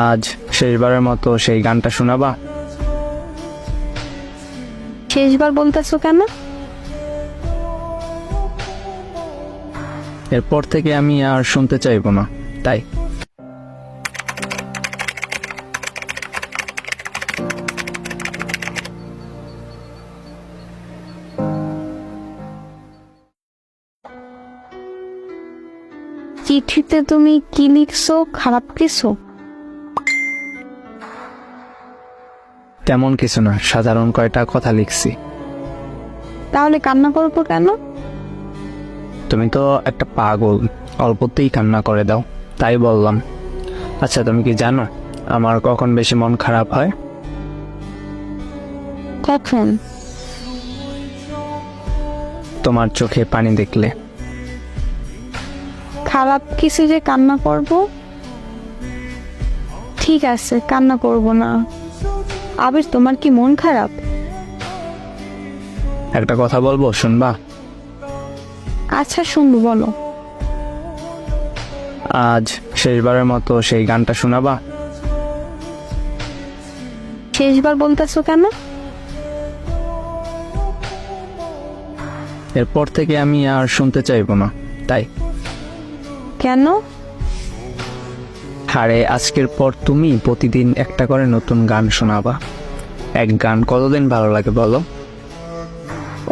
আজ শেষবারের মতো সেই গানটা শোনাবা? শেষবার বলতেছো কেন? এরপর থেকে আমি আর শুনতে চাইবো না, তাই। চিঠিতে তুমি কি লিখছো? খারাপ কিছু? তেমন কিছু না, সাধারণ কয়টা কথা লিখছি। তাহলে কান্না করবো কেন? তুমি তো একটা পাগল, অল্পতেই কান্না করে দাও, তাই বললাম। আচ্ছা, তুমি কি জানো আমার কখন বেশি মন খারাপ হয়? কখন? তোমার চোখে পানি দেখলে। খারাপ কিছু যে কান্না করব? ঠিক আছে, কান্না করব না। আবির, তোমার কি মন খারাপ? একটা কথা বলবো, শুনবা? আচ্ছা, শুনবো, বলো। আজ শেষবারের মতো সেই গানটা শোনাবা? শেষবার বলতেছো কেন? এরপর থেকে আমি আর শুনতে চাইবো না, তাই। কেন? আরে আজকের পর তুমি প্রতিদিন একটা করে নতুন গান শোনাবা। এক গান কতদিন ভালো লাগে বলো?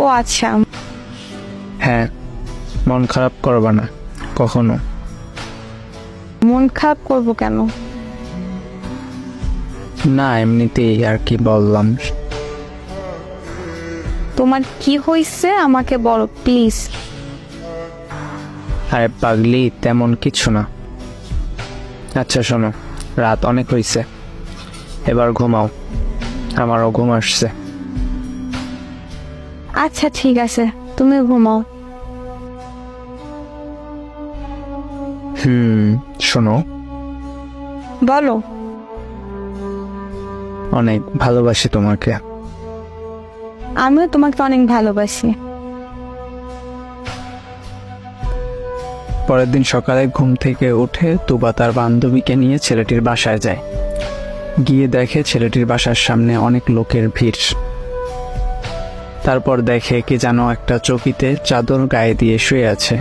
ও আচ্ছা। হ্যাঁ, মন খারাপ করবা না কখনো। মন খারাপ করব কেন? না, এমনিতেই আর কি বললাম। তোমার কি হয়েছে আমাকে বলো প্লিজ। আরে পাগলি, তেমন কিছু না। আচ্ছা শোনো, রাত অনেক হয়েছে, এবার ঘুমাও, আমারও ঘুম আসছে। আচ্ছা ঠিক আছে, তুমি ঘুমাও। শোনো, বলো। অনেক ভালোবাসি তোমাকে। আমিও তোমাকে অনেক ভালোবাসি। পরের দিন সকালে ঘুম থেকে উঠে তুবা তার বান্ধবীকে নিয়ে ছেলেটির বাসায় যায়। গিয়ে দেখে ছেলেটির বাসার সামনে অনেক লোকের ভিড়। তারপর দেখে কি যেন একটা চৌকিতে চাদর গায়ে দিয়ে শুয়ে আছে।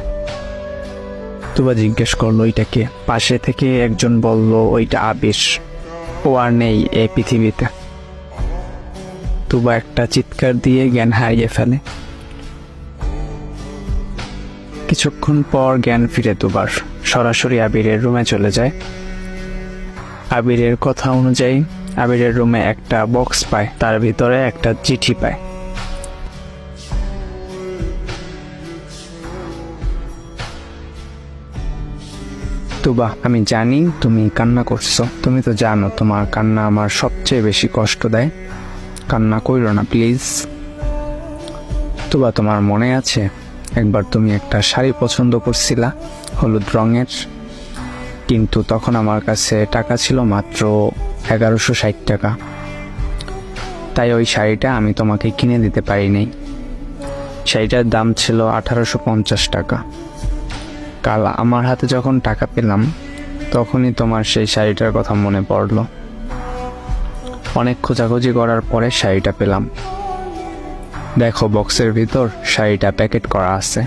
তুবা জিজ্ঞেস করলো ওইটা কে। পাশে থেকে একজন বলল ওইটা আবির, ও আর নেই এই পৃথিবীতে। তুবা একটা চিৎকার দিয়ে জ্ঞান হারিয়ে ফেলে। কিছুক্ষণ পর জ্ঞান ফিরে তুবার, সরাসরি আবিরের রুমে চলে যায়। আবিরের কথা অনুযায়ী আবিরের রুমে একটা বক্স পায়, তার ভিতরে একটা চিঠি পায়। তুবা, আমি জানি তুমি কান্না করছো, তুমি তো জানো তোমার কান্না আমার সবচেয়ে বেশি কষ্ট দেয়। কান্না কইরো না প্লিজ। তুবা, তোমার মনে আছে একবার তুমি একটা শাড়ি পছন্দ করছিলা হলুদ রঙের, কিন্তু তখন আমার কাছে টাকা ছিল মাত্র 1160 টাকা, তাই ওই শাড়িটা আমি তোমাকে কিনে দিতে পারি নাই। শাড়িটার দাম ছিল 1850 টাকা। কাল আমার হাতে যখন টাকা পেলাম তখনই তোমার সেই শাড়িটার কথা মনে পড়লো। অনেক খোঁজাখুঁজি করার পরে শাড়িটা পেলাম। দেখো বক্সের ভিতর শাড়িটা প্যাকেট করা আছে।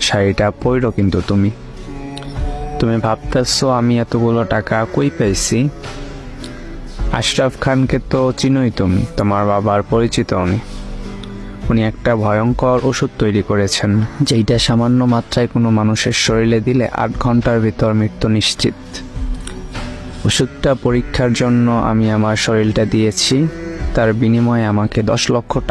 শাড়িটা পইরো কিন্তু তুমি। তুমি ভাবতেছো আমি এতগুলো টাকা কই পেয়েছি? আশরাফ খানকে তো চিনোই তুমি, তোমার বাবার পরিচিত উনি একটা ভয়ঙ্কর ওষুধ তৈরি করেছেন, যেইটা সামান্য মাত্রায় কোনো মানুষের শরীরে দিলে 8 ঘন্টার ভিতর মৃত্যু নিশ্চিত। ওষুধটা পরীক্ষার জন্য আমি আমার শরীরটা দিয়েছি, তার বিনিময়ে আমাকে 10 লক্ষ টাকা